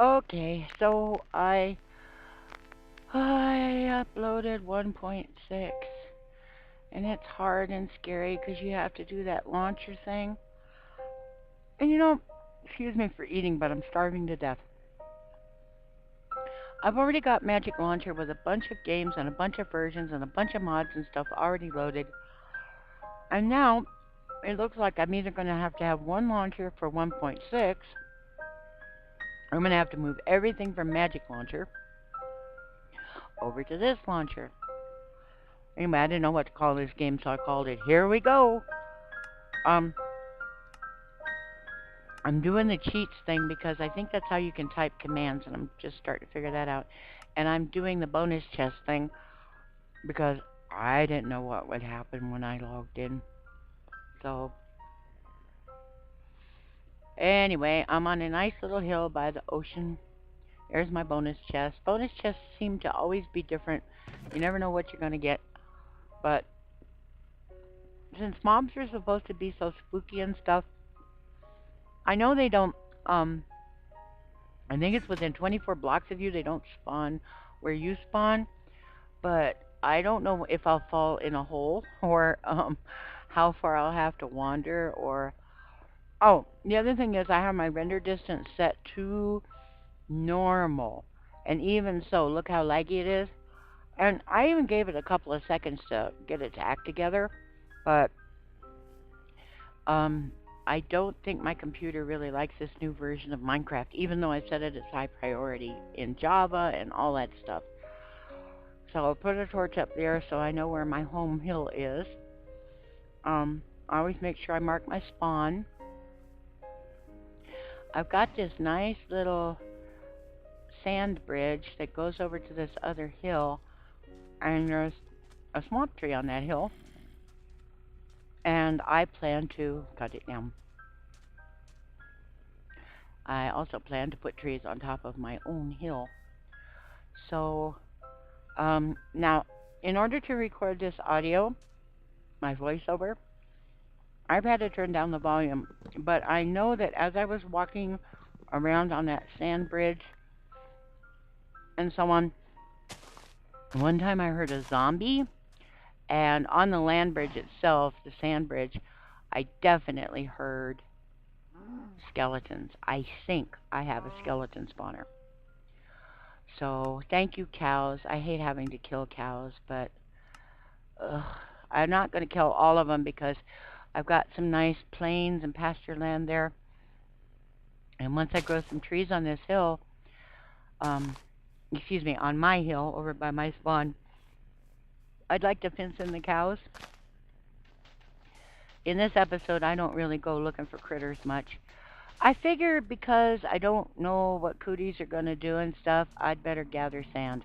Okay, so I uploaded 1.6, and it's hard and scary because you have to do that launcher thing. And excuse me for eating, but I'm starving to death. I've already got Magic Launcher with a bunch of games and a bunch of versions and a bunch of mods and stuff already loaded. And now it looks like I'm either going to have one launcher for 1.6, or I'm going to have to move everything from Magic Launcher over to this launcher. Anyway, I didn't know what to call this game, so I called it Here We Go. I'm doing the cheats thing because I think that's how you can type commands, and I'm just starting to figure that out. And I'm doing the bonus chest thing because I didn't know what would happen when I logged in. So, anyway, I'm on a nice little hill by the ocean. There's my bonus chest. Bonus chests seem to always be different. You never know what you're going to get. But since mobs are supposed to be so spooky and stuff, I know they don't, I think it's within 24 blocks of you, they don't spawn where you spawn, but I don't know if I'll fall in a hole, or, how far I'll have to wander, or, oh, the other thing is I have my render distance set to normal, and even so, look how laggy it is, and I even gave it a couple of seconds to get its act together, but, I don't think my computer really likes this new version of Minecraft, even though I set it as high priority in Java and all that stuff. So I'll put a torch up there so I know where my home hill is. I always make sure I mark my spawn. I've got this nice little sand bridge that goes over to this other hill, and there's a swamp tree on that hill, and I plan to cut it down. I also plan to put trees on top of my own hill. So, now, in order to record this audio, my voiceover, I've had to turn down the volume, but I know that as I was walking around on that sand bridge and so on, one time I heard a zombie, and on the land bridge itself, the sand bridge, I definitely heard skeletons. I think I have a skeleton spawner. So, thank you, cows. I hate having to kill cows, but I'm not going to kill all of them because I've got some nice plains and pasture land there. And once I grow some trees on this hill, excuse me, on my hill over by my spawn, I'd like to fence in the cows. In this episode, I don't really go looking for critters much. I figure because I don't know what cooties are going to do and stuff, I'd better gather sand.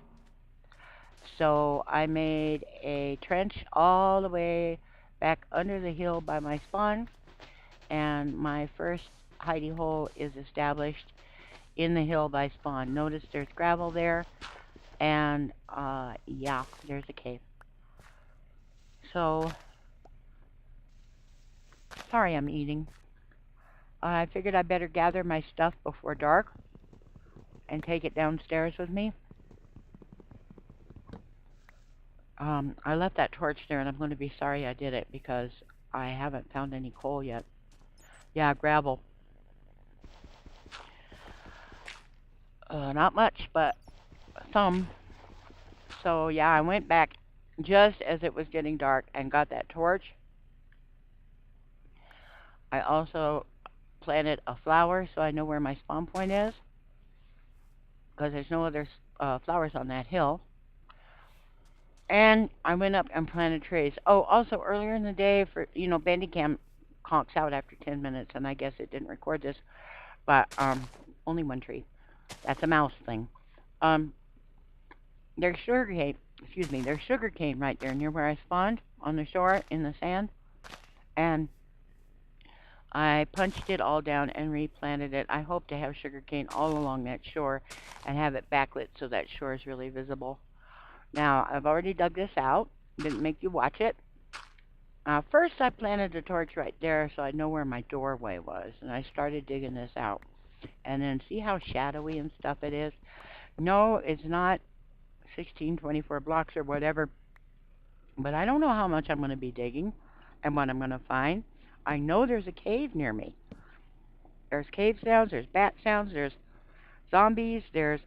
So I made a trench all the way back under the hill by my spawn, and my first hidey hole is established in the hill by spawn. Notice there's gravel there, and yeah, there's a cave. So, sorry I'm eating. I figured I better gather my stuff before dark and take it downstairs with me. I left that torch there, and I'm going to be sorry I did it because I haven't found any coal yet. Yeah, gravel. Not much, but some. So, yeah, I went back just as it was getting dark and got that torch. I also planted a flower so I know where my spawn point is, because there's no other flowers on that hill. And I went up and planted trees. Oh, also earlier in the day, for Bandicam conks out after 10 minutes, and I guess it didn't record this, but only one tree. That's a mouse thing. There's sugarcane. Excuse me. There's sugarcane right there near where I spawned on the shore in the sand, and I punched it all down and replanted it. I hope to have sugarcane all along that shore and have it backlit so that shore is really visible. Now, I've already dug this out. Didn't make you watch it. First, I planted a torch right there so I know where my doorway was, and I started digging this out. And then see how shadowy and stuff it is? No, it's not 16, 24 blocks or whatever, but I don't know how much I'm going to be digging and what I'm going to find. I know there's a cave near me. There's cave sounds, there's bat sounds, there's zombies, there's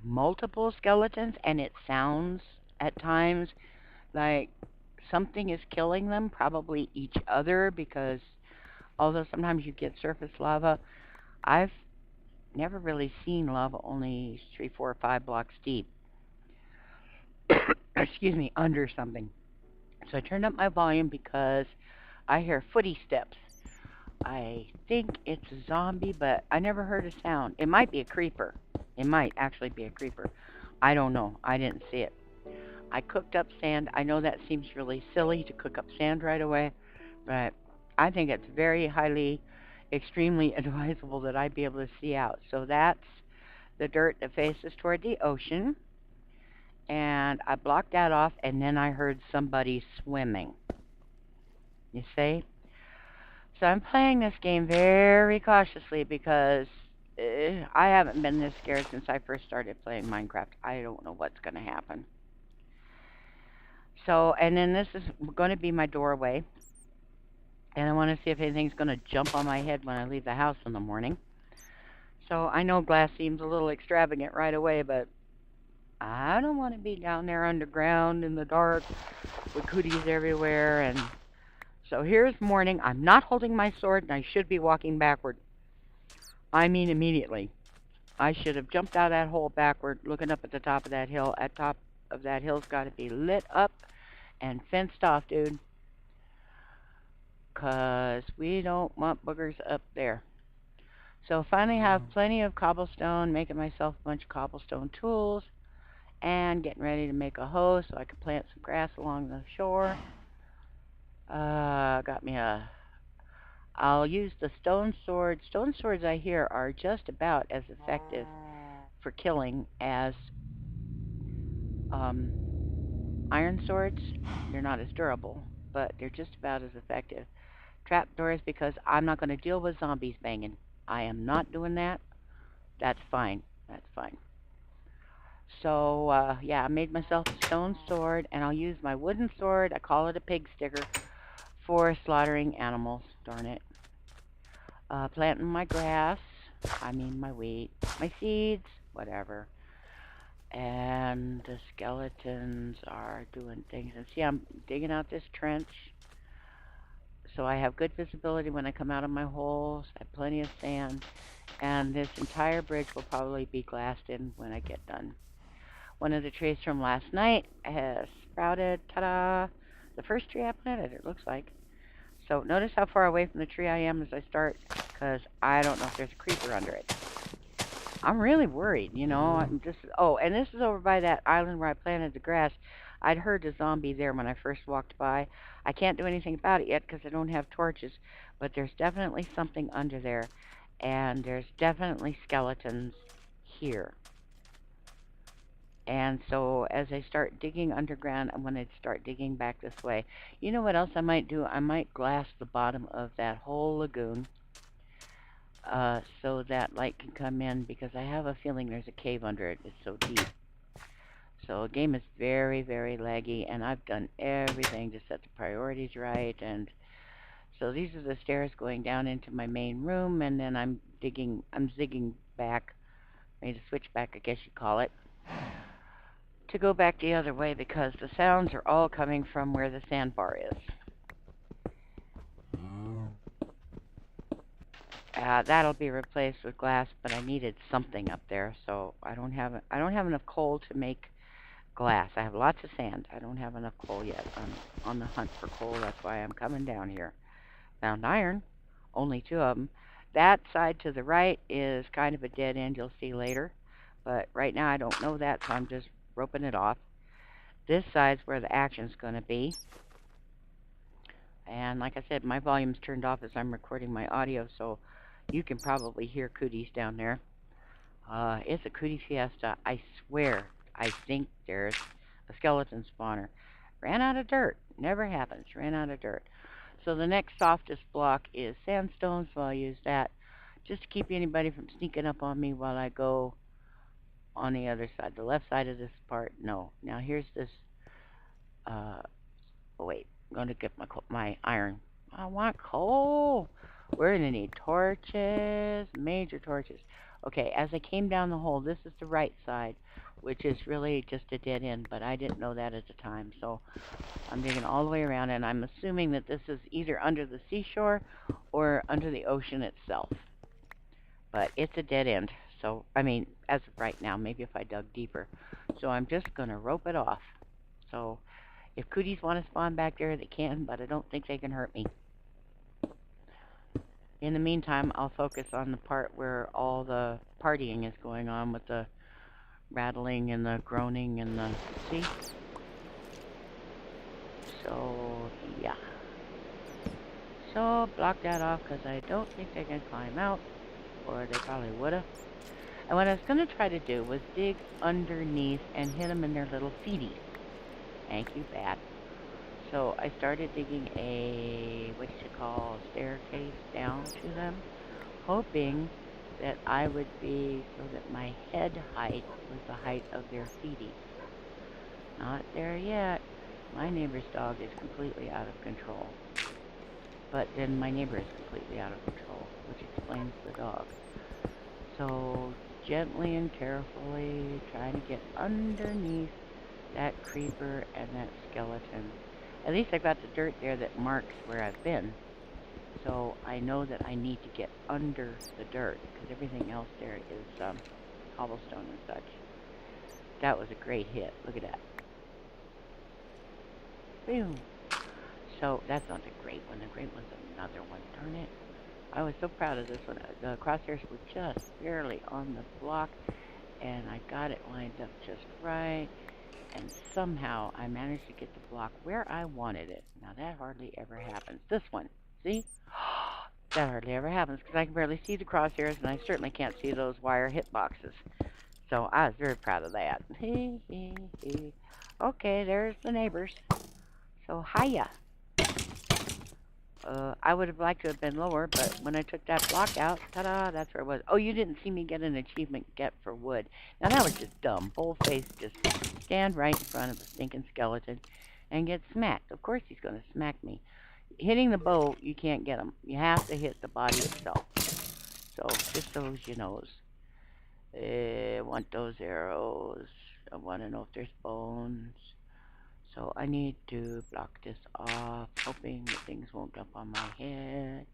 multiple skeletons, and it sounds at times like something is killing them, probably each other, because although sometimes you get surface lava, I've never really seen lava only 3, 4, or 5 blocks deep. Excuse me, under something. So I turned up my volume because I hear footy steps. I think it's a zombie, but I never heard a sound. It might be a creeper. It might actually be a creeper. I don't know. I didn't see it. I cooked up sand. I know that seems really silly to cook up sand right away, but I think it's very highly, extremely advisable that I be able to see out. So that's the dirt that faces toward the ocean, and I blocked that off, and then I heard somebody swimming. You see? So I'm playing this game very cautiously because I haven't been this scared since I first started playing Minecraft. I don't know what's going to happen. So, and then this is going to be my doorway. And I want to see if anything's going to jump on my head when I leave the house in the morning. So I know glass seems a little extravagant right away, but I don't want to be down there underground in the dark with cooties everywhere. And so here's morning. I'm not holding my sword, and I should be walking backward. I mean immediately. I should have jumped out of that hole backward, looking up at the top of that hill. At top of that hill's got to be lit up and fenced off, dude. Because we don't want boogers up there. So finally have plenty of cobblestone, making myself a bunch of cobblestone tools, and getting ready to make a hoe so I can plant some grass along the shore. Got me a... I'll use the stone sword. Stone swords, I hear, are just about as effective for killing as iron swords. They're not as durable, but they're just about as effective. Trapdoors, because I'm not going to deal with zombies banging. I am not doing that. That's fine. That's fine. So, yeah, I made myself a stone sword, and I'll use my wooden sword. I call it a pig sticker for slaughtering animals. Darn it. Planting my grass. I mean my wheat. My seeds. Whatever. And the skeletons are doing things. And see, I'm digging out this trench so I have good visibility when I come out of my holes. I have plenty of sand. And this entire bridge will probably be glassed in when I get done. One of the trees from last night has sprouted. Ta-da! The first tree I planted, it looks like. So notice how far away from the tree I am as I start, because I don't know if there's a creeper under it. I'm really worried, you know. I'm just... Oh, and this is over by that island where I planted the grass. I'd heard a zombie there when I first walked by. I can't do anything about it yet because I don't have torches, but there's definitely something under there, and there's definitely skeletons here. And so as I start digging underground, I'm going to start digging back this way. You know what else I might do? I might glass the bottom of that whole lagoon so that light can come in, because I have a feeling there's a cave under it. It's so deep. So the game is very, very laggy, and I've done everything to set the priorities right. And so these are the stairs going down into my main room, and then I'm zigging back, made a switchback, I guess you'd call it, to go back the other way, because the sounds are all coming from where the sandbar is. That'll be replaced with glass, but I needed something up there, so I don't have enough coal to make glass. I have lots of sand. I don't have enough coal yet. I'm on the hunt for coal. That's why I'm coming down here. Found iron, only 2 of them. That side to the right is kind of a dead end. You'll see later, but right now I don't know that, so I'm just roping it off. This side's where the action's going to be. And like I said, my volume's turned off as I'm recording my audio, so you can probably hear cooties down there. It's a cootie fiesta. I swear, I think there's a skeleton spawner. Ran out of dirt. Never happens. Ran out of dirt. So the next softest block is sandstone, so I'll use that just to keep anybody from sneaking up on me while I go on the other side. The left side of this part, no. Now here's this, oh wait, I'm going to get my iron. I want coal. We're going to need torches, major torches. Okay, as I came down the hole, this is the right side, which is really just a dead end, but I didn't know that at the time. So I'm digging all the way around, and I'm assuming that this is either under the seashore or under the ocean itself. But it's a dead end. So, I mean, as of right now, maybe if I dug deeper. So I'm just going to rope it off. So if cooties want to spawn back there, they can, but I don't think they can hurt me. In the meantime, I'll focus on the part where all the partying is going on with the rattling and the groaning and the... See? So, yeah. So, block that off because I don't think they can climb out, or they probably would have. And what I was going to try to do was dig underneath and hit them in their little feeties. Thank you, Bat. So I started digging a, staircase down to them, hoping that I would be so that my head height was the height of their feeties. Not there yet. My neighbor's dog is completely out of control. But then my neighbor is completely out of control, which explains the dog. So gently and carefully trying to get underneath that creeper and that skeleton. At least I got the dirt there that marks where I've been. So I know that I need to get under the dirt, because everything else there is cobblestone and such. That was a great hit. Look at that. Boom. So that's not the great one. The great one's another one. Darn it. I was so proud of this one. The crosshairs were just barely on the block, and I got it lined up just right. And somehow I managed to get the block where I wanted it. Now that hardly ever happens. This one, see? That hardly ever happens because I can barely see the crosshairs, and I certainly can't see those wire hitboxes. So I was very proud of that. Okay, there's the neighbors. So hiya. I would have liked to have been lower, but when I took that block out, ta-da, that's where it was. Oh, you didn't see me get an achievement get for wood. Now that was just dumb. Bullface just stand right in front of the stinking skeleton and get smacked. Of course he's going to smack me. Hitting the bow, you can't get him. You have to hit the body itself. So just so you knows. I want those arrows. I want to know if there's bones. So I need to block this off, hoping that things won't jump on my head.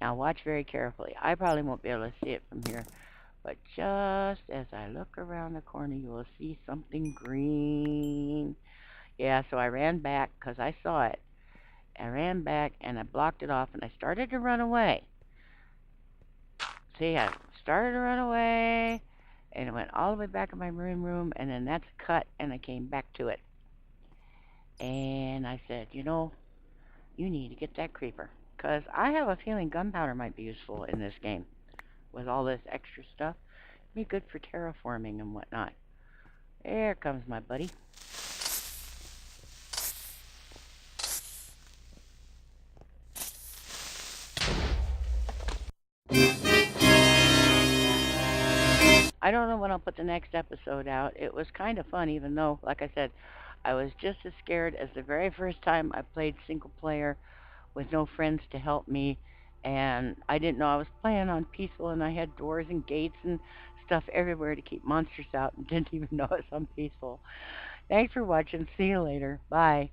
Now watch very carefully. I probably won't be able to see it from here, but just as I look around the corner, you will see something green. Yeah, so I ran back because I saw it. I ran back and I blocked it off, and I started to run away. See, I started to run away, and it went all the way back in my room, and then that's cut, and I came back to it. And I said, you know, you need to get that creeper. Because I have a feeling gunpowder might be useful in this game. With all this extra stuff. Be good for terraforming and whatnot. There comes my buddy. I don't know when I'll put the next episode out. It was kind of fun, even though, like I said, I was just as scared as the very first time I played single player with no friends to help me, and I didn't know I was playing on peaceful, and I had doors and gates and stuff everywhere to keep monsters out, and didn't even know it was on peaceful. Thanks for watching. See you later. Bye.